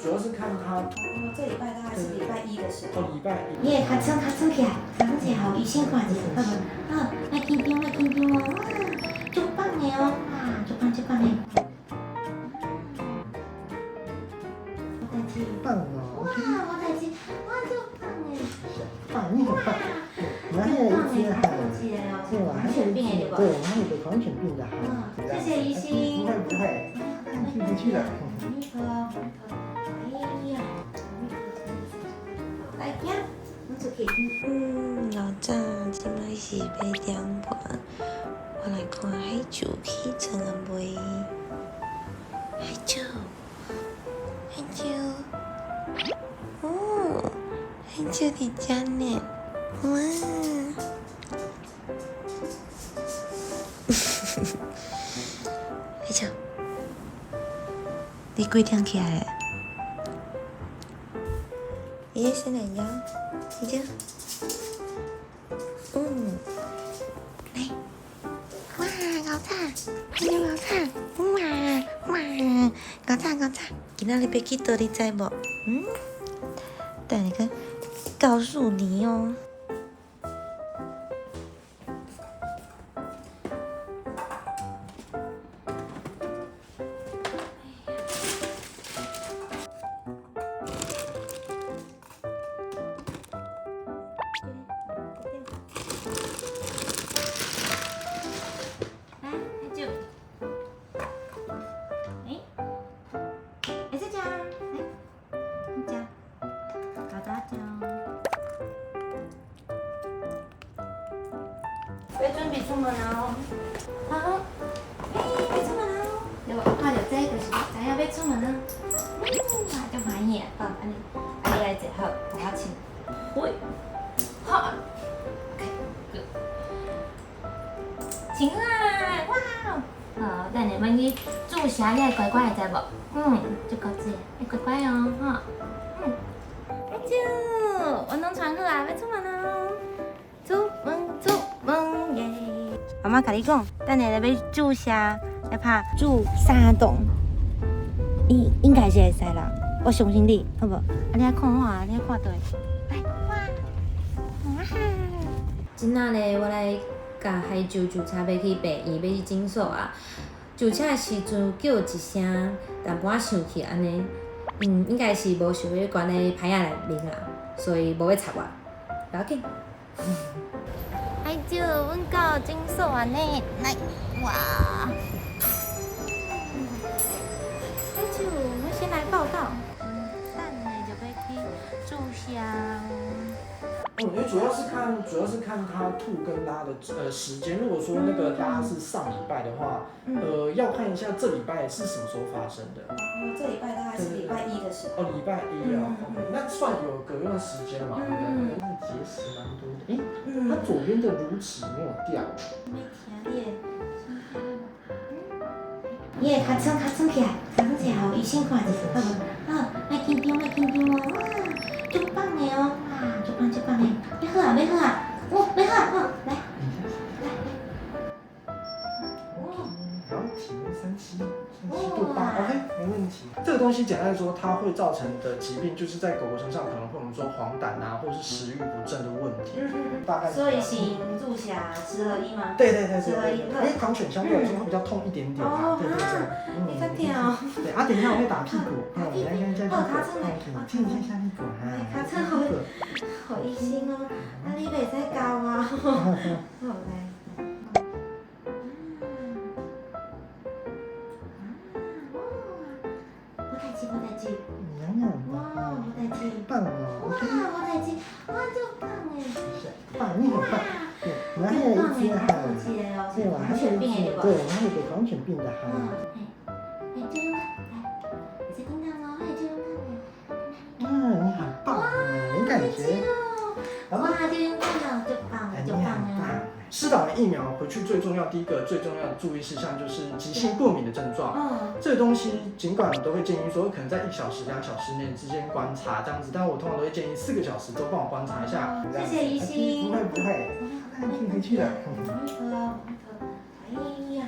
主要是看他。哦，这礼拜大概是礼拜一的时候。哦，礼拜一。你会较起来，起来吼，医生看一下，好无？好，莫紧张，莫紧张哦，哇，足棒的哦，哇，足棒的。棒哦哇，我代志，哇，足棒的。棒，你很棒。然后还有一只对吧？还有一只，对，还有一个狂犬病的哈。谢谢医生。不会，回去了。来，行，我出去。老早即摆是8点半，我来看海珠起床啊未？海珠，哦，海珠伫遮呢，哇！海珠，你几点起来的？你先来摇，海珠。来，哇，搞惨，搞惨，哇，搞惨，今仔日要去倒你知无？等下个告诉你哦。要准备出门哦。好，要出门哦。有看到这就是知影要出门啊。哇，足欢喜啊！好，安尼来坐好，互我亲。喂，好 ，OK， good。亲啊，哇！好，等下要去注射，你会乖乖的知无？足够子，要乖乖哦，哈。阿舅，运动穿好啊，要出门哦。出门耶！妈妈甲你讲，等下要注射，要拍注3洞，应该是会使啦。我相信你，好无？啊，你来看我啊，你来看对。来，哇！今仔咧，我来甲海珠注册要去病院，要去诊所啊。注册的时阵叫一声，淡薄仔想起安尼，应该是无想要关咧牌仔内面啦，所以无要插我，不要紧。海珠，阮到诊所安尼，来，哇！海珠，我先来报道。等下就要去注射。因为主要是看他吐跟拉的时间。如果说那个拉是上礼拜的话，要看一下这礼拜是什么时候发生的。这礼拜大概是礼拜一的时候。哦，礼拜一哦，OK，那算有隔一段时间嘛，对不对？那结石蛮多的。他左边的乳齿没有掉。你会较起来，起来，互医生看一下，好无？好，莫紧张哦，哇，足棒的哦，哇，足棒的。要好啊，要好，好，来。然后体温37.8 ，OK， 没问题。这个东西简单来说，它会造成的疾病，就是在狗狗身上可能会我们说黄疸啊，或者是食欲不振的问题。大概。所以是注射10合1吗？对，因为狂犬相对来说会比较痛一点点嘛，对。你较痛哦。对，等一下我会打屁股，来看一下屁股，亲一下屁股哈。卡车好医生哦，啊你袂使教我。好来。无代志。哇，无代志。棒哦。哇，无代志，哇，足棒诶。棒，你很棒。然后还有一只哈，对吧？还有一只，对，还有一个狂犬病的哈。就用看，来，你在叮当哦，就用看。你好棒哦，没感觉。哇，就用看哦，就棒哦。施打完疫苗回去最重要的注意事项就是急性过敏的症状。这个东西尽管我都会建议说，可能在1小时、2小时内之间观察这样子，但我通常都会建议4个小时都帮我观察一下。谢谢医生。不会，回去了。哎呀，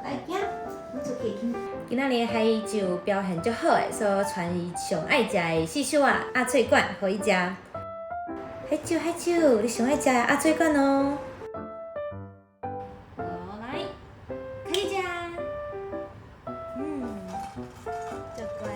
来呀，我出去。今仔日海就表现足好诶，所以传伊上爱食的四手啊鸭脆管，互伊食。海酒，你上爱食鸭脆管哦。好，来，开始食。足乖哦。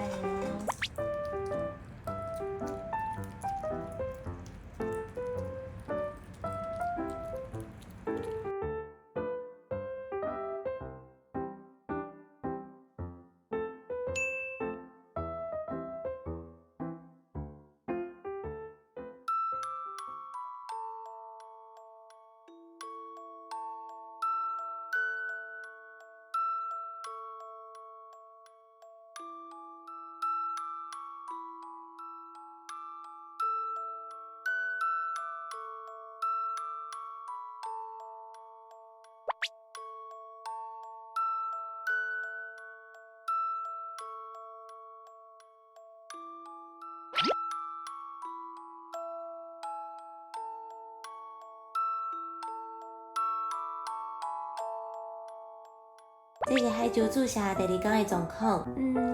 这是海珠注射第2天的状况，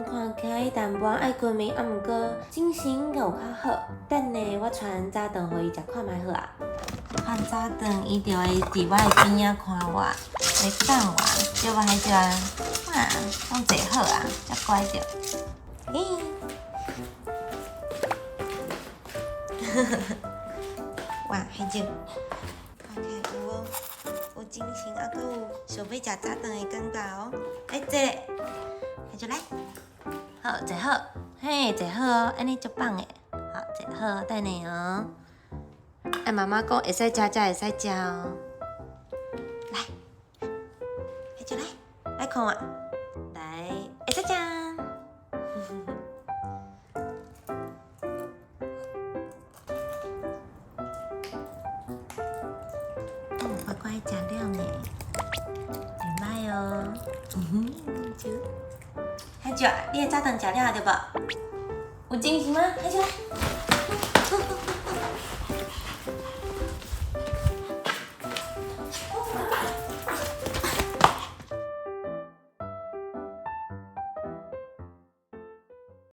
看起来淡薄爱困眠，毋过精神有较好。等下我传早顿互伊食看卖好啊。传早顿伊就会伫我的边仔看我，来等我，对无海珠啊？哇，拢坐好啊，遮乖着。嘿，哇，海珠，看起来有无？有精神，啊，佮有想要食早顿的感觉哦。来坐，海珠来，好坐好，嘿坐好哦，安尼足棒的。好坐好，等下哦。哎，妈妈讲会使食才会使食哦。来，海珠来看我，来会使食。乖乖食了呢，袂歹哦。就，海珠啊，你的早顿食了对无？有精神吗？海珠来。